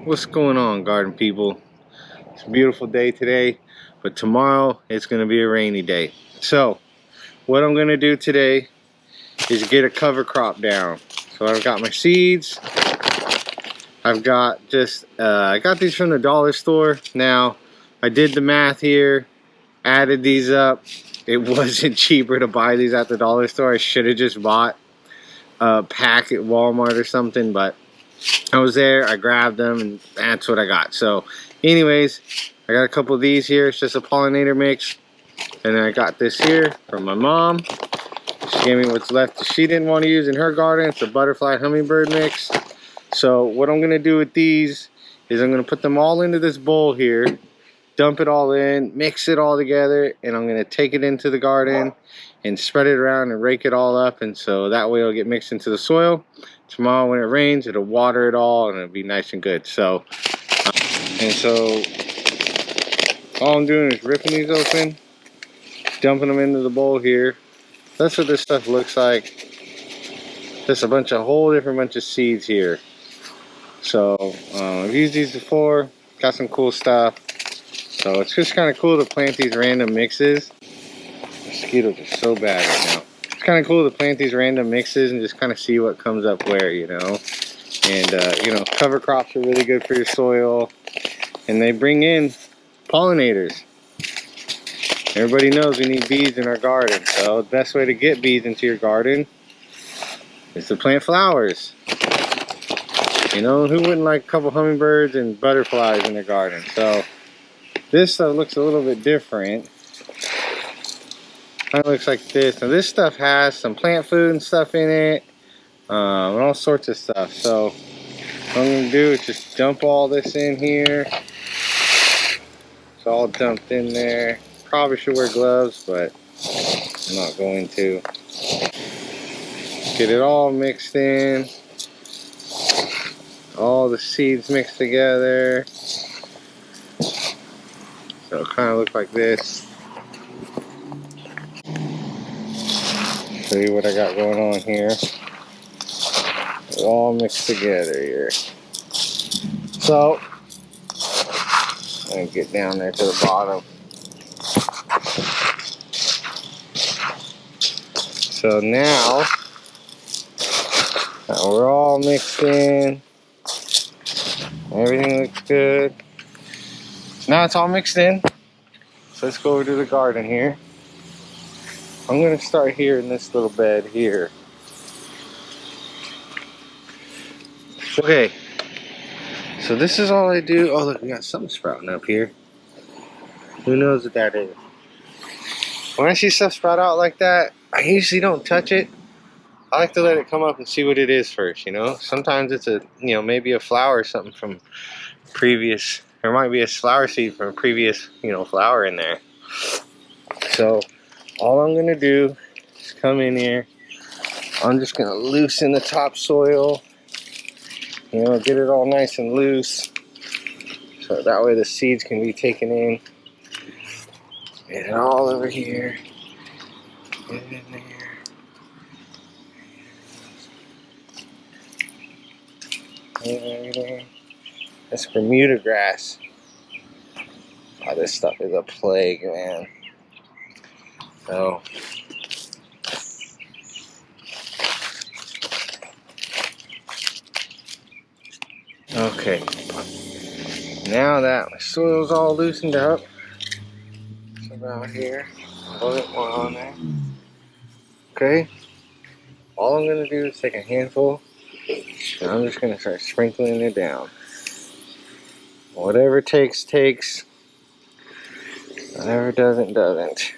What's going on, garden people? It's a beautiful day today, but tomorrow it's going to be a rainy day. So what I'm going to do today is get a cover crop down. So I've got my seeds. I've got I got these from the dollar store. Now I did the math here, added these up. It wasn't cheaper to buy these at the dollar store. I should have just bought a pack at Walmart or something, but I was there, I grabbed them, and that's what I got. So anyways, I got a couple of these here. It's just a pollinator mix. And then I got this here from my mom. She gave me what's left she didn't want to use in her garden. It's a butterfly hummingbird mix. So what I'm going to do with these is I'm going to put them all into this bowl here, dump it all in, mix it all together, and I'm going to take it into the garden and spread it around and rake it all up, and so that way it'll get mixed into the soil. Tomorrow when it rains, it'll water it all and it'll be nice and good. So all I'm doing is ripping these open, dumping them into the bowl here. That's what this stuff looks like. Just a whole different bunch of seeds here. So I've used these before, got some cool stuff. So it's just kind of cool to plant these random mixes. Mosquitoes are so bad right now. It's kind of cool to plant these random mixes and just kind of see what comes up where, you know. And cover crops are really good for your soil, and they bring in pollinators. Everybody knows we need bees in our garden, so the best way to get bees into your garden is to plant flowers. You know, who wouldn't like a couple hummingbirds and butterflies in their garden? So this stuff looks a little bit different. Kind of looks like this. Now this stuff has some plant food and stuff in it, and all sorts of stuff. So what I'm going to do is just dump all this in here. It's all dumped in there. Probably should wear gloves, but I'm not going to. Get it all mixed in. All the seeds mixed together. So it kind of looks like this. Show you what I got going on here. It's all mixed together here. So I'm gonna get down there to the bottom. So now we're all mixed in. Everything looks good. Now it's all mixed in. So let's go over to the garden here. I'm gonna start here in this little bed here. Okay, so this is all I do. Oh look, we got something sprouting up here. Who knows what that is? When I see stuff sprout out like that, I usually don't touch it. I like to let it come up and see what it is first, you know? Sometimes it's maybe a flower or something from previous, there might be a flower seed from a previous, flower in there. So all I'm gonna do is come in here. I'm just gonna loosen the topsoil, get it all nice and loose. So that way the seeds can be taken in. Get it all over here. Get it in there. Everything. That's Bermuda grass. Oh, this stuff is a plague, man. So okay. Now that my soil's all loosened up, it's about here. A little bit more on there. Okay. All I'm gonna do is take a handful, and I'm just gonna start sprinkling it down. Whatever takes, takes. Whatever doesn't, doesn't.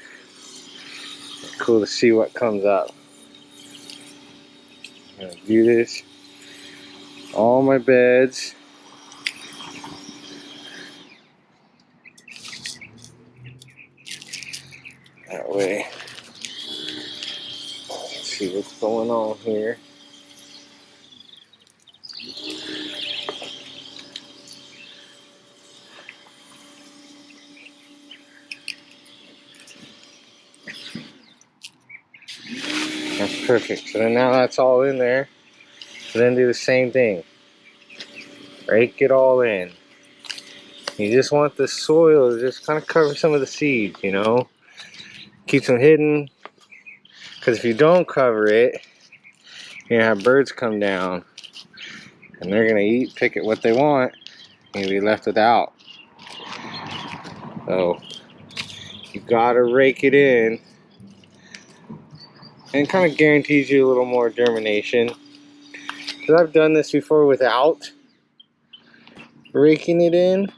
It's cool to see what comes up. I'm gonna do this. All my beds. That way. Let's see what's going on here. That's perfect. So then now that's all in there. So then do the same thing. Rake it all in. You just want the soil to just kind of cover some of the seeds, you know. Keeps them hidden. Because if you don't cover it, you're gonna have birds come down. And they're gonna pick at what they want. And you'll be left without. So, you gotta rake it in. And it kind of guarantees you a little more germination. Because I've done this before without raking it in.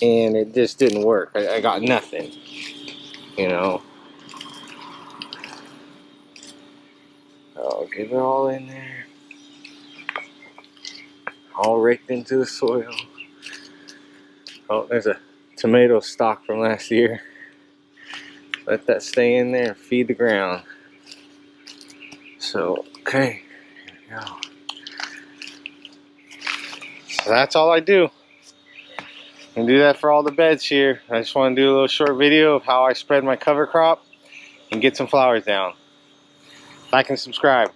And it just didn't work. I got nothing, you know. I'll give it all in there. All raked into the soil. Oh, there's a tomato stalk from last year. Let that stay in there and feed the ground. So, okay, here we go. So that's all I do. And do that for all the beds here. I just want to do a little short video of how I spread my cover crop and get some flowers down. Like and subscribe.